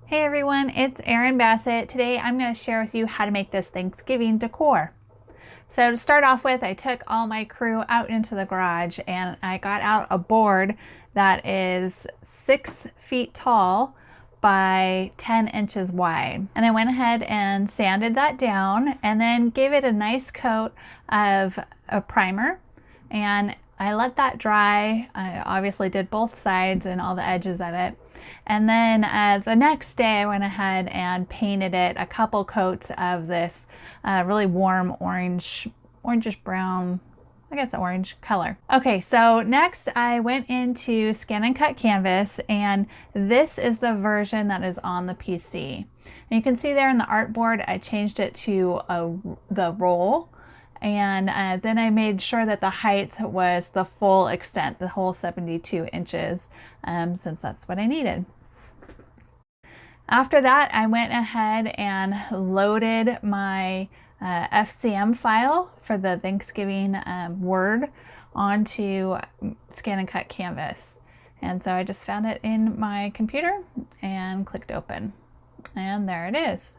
Hey everyone, it's Erin Bassett. Today I'm going to share with you how to make this Thanksgiving decor. So to start off with, I took all my crew out into the garage and I got out a board that is 6 feet tall by 10 inches wide. And I went ahead and sanded that down and then gave it a nice coat of a primer, and I let that dry. I obviously did both sides and all the edges of it. And then the next day I went ahead and painted it a couple coats of this really warm orangish brown, I guess orange color. Okay, so next I went into ScanNCut Canvas, and this is the version that is on the PC. And you can see there in the artboard I changed it to the roll. And then I made sure that the height was the full extent, the whole 72 inches, since that's what I needed. After that, I went ahead and loaded my FCM file for the Thanksgiving word onto ScanNCut Canvas. And so I just found it in my computer and clicked open. And there it is.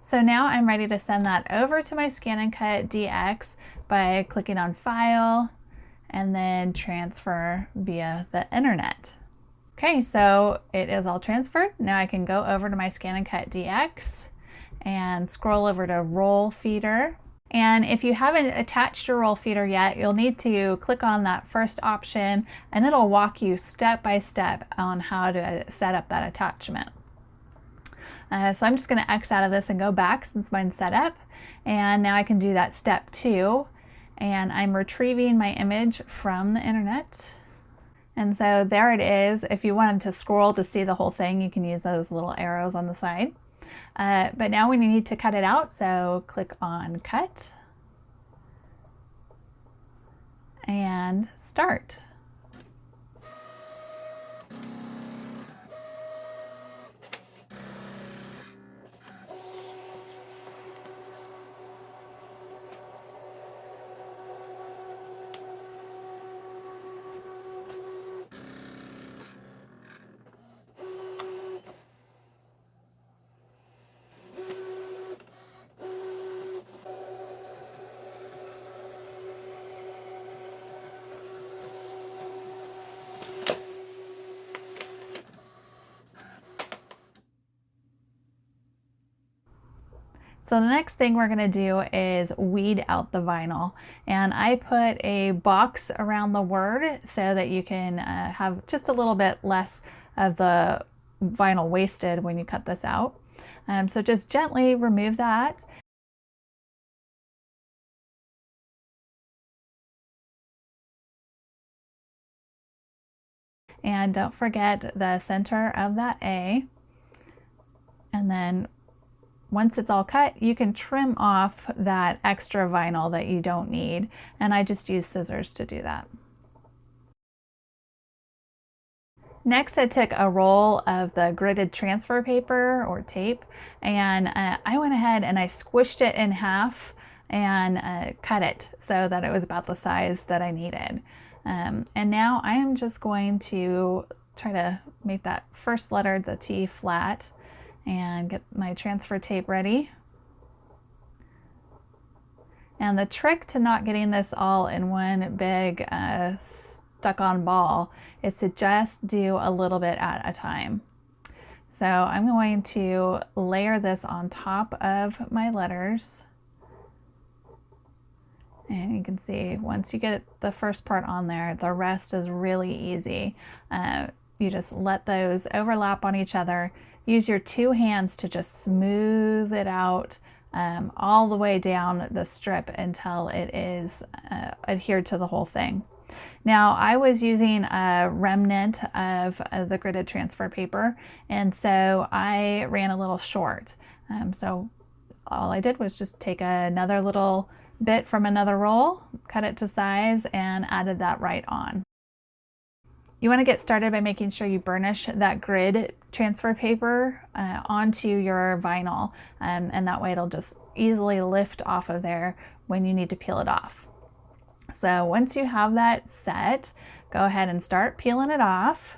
So now I'm ready to send that over to my ScanNCut DX by clicking on File and then Transfer via the internet. Okay, so it is all transferred. Now I can go over to my ScanNCut DX and scroll over to Roll Feeder. And if you haven't attached your roll feeder yet, you'll need to click on that first option and it'll walk you step by step on how to set up that attachment. So I'm just going to X out of this and go back since mine's set up. And now I can do that step 2. And I'm retrieving my image from the internet. And so there it is. If you wanted to scroll to see the whole thing, you can use those little arrows on the side. But now we need to cut it out. So click on Cut and Start. So the next thing we're going to do is weed out the vinyl, and I put a box around the word so that you can have just a little bit less of the vinyl wasted when you cut this out. So just gently remove that. And don't forget the center of that A. And then once it's all cut, you can trim off that extra vinyl that you don't need. And I just use scissors to do that. Next, I took a roll of the gridded transfer paper or tape, and I went ahead and I squished it in half and cut it so that it was about the size that I needed. And now I am just going to try to make that first letter, the T, flat, and get my transfer tape ready. And the trick to not getting this all in one big stuck-on ball is to just do a little bit at a time. So I'm going to layer this on top of my letters. And you can see once you get the first part on there, the rest is really easy. You just let those overlap on each other. Use your 2 hands to just smooth it out all the way down the strip until it is adhered to the whole thing. Now I was using a remnant of the gridded transfer paper, and so I ran a little short. So all I did was just take another little bit from another roll, cut it to size, and added that right on. You want to get started by making sure you burnish that grid transfer paper onto your vinyl, and that way it'll just easily lift off of there when you need to peel it off. So once you have that set, go ahead and start peeling it off.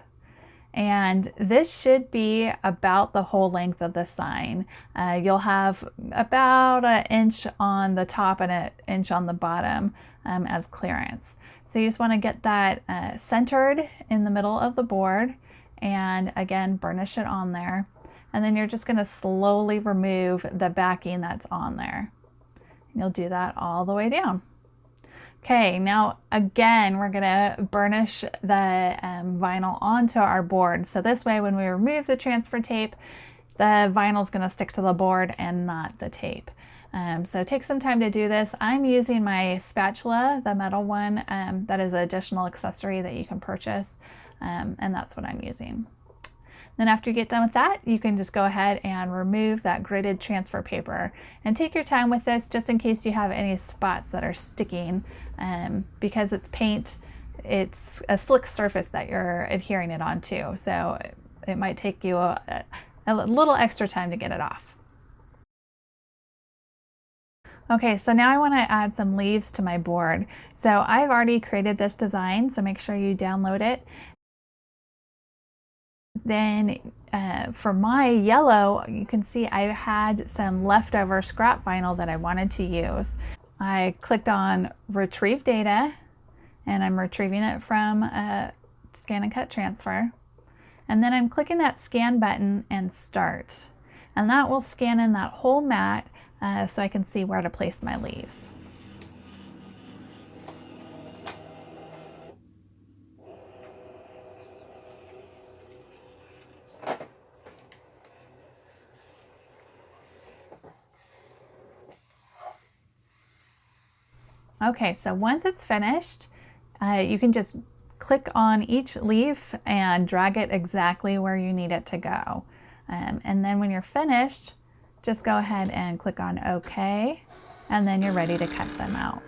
And this should be about the whole length of the sign. You'll have about an inch on the top and an inch on the bottom as clearance. So you just want to get that centered in the middle of the board, and again, burnish it on there. And then you're just going to slowly remove the backing that's on there. You'll do that all the way down. Okay, now again, we're gonna burnish the vinyl onto our board. So this way, when we remove the transfer tape, the vinyl is gonna stick to the board and not the tape. So take some time to do this. I'm using my spatula, the metal one, that is an additional accessory that you can purchase, and that's what I'm using. Then after you get done with that, you can just go ahead and remove that gridded transfer paper, and take your time with this just in case you have any spots that are sticking. Because it's paint, it's a slick surface that you're adhering it onto, so it might take you a little extra time to get it off. Okay, so now I want to add some leaves to my board. So I've already created this design, so make sure you download it. Then for my yellow, you can see I had some leftover scrap vinyl that I wanted to use. I clicked on Retrieve Data, and I'm retrieving it from ScanNCut Transfer. And then I'm clicking that Scan button and Start. And that will scan in that whole mat so I can see where to place my leaves. Okay, so once it's finished, you can just click on each leaf and drag it exactly where you need it to go. And then when you're finished, just go ahead and click on OK, and then you're ready to cut them out.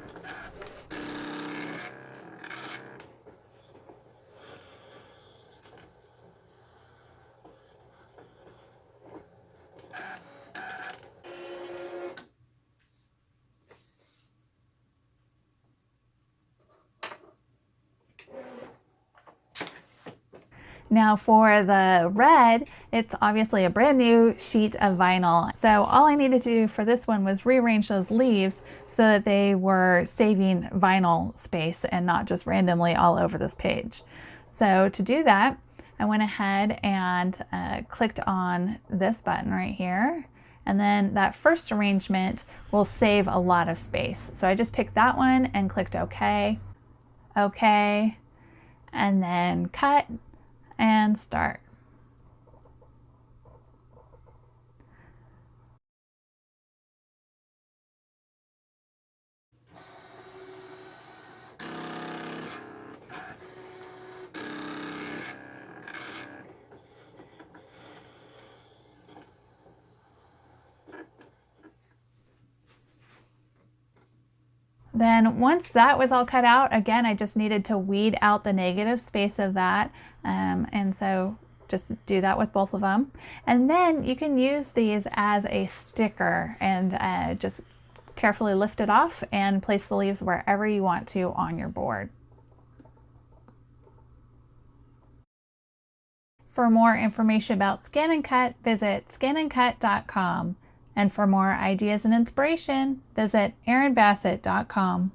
Now for the red, it's obviously a brand new sheet of vinyl. So all I needed to do for this one was rearrange those leaves so that they were saving vinyl space and not just randomly all over this page. So to do that, I went ahead and clicked on this button right here. And then that first arrangement will save a lot of space. So I just picked that one and clicked OK, OK, and then cut and start. Then once that was all cut out, again, I just needed to weed out the negative space of that. And so just do that with both of them. And then you can use these as a sticker and just carefully lift it off and place the leaves wherever you want to on your board. For more information about ScanNCut, visit ScanNCut.com. And for more ideas and inspiration, visit erinbassett.com.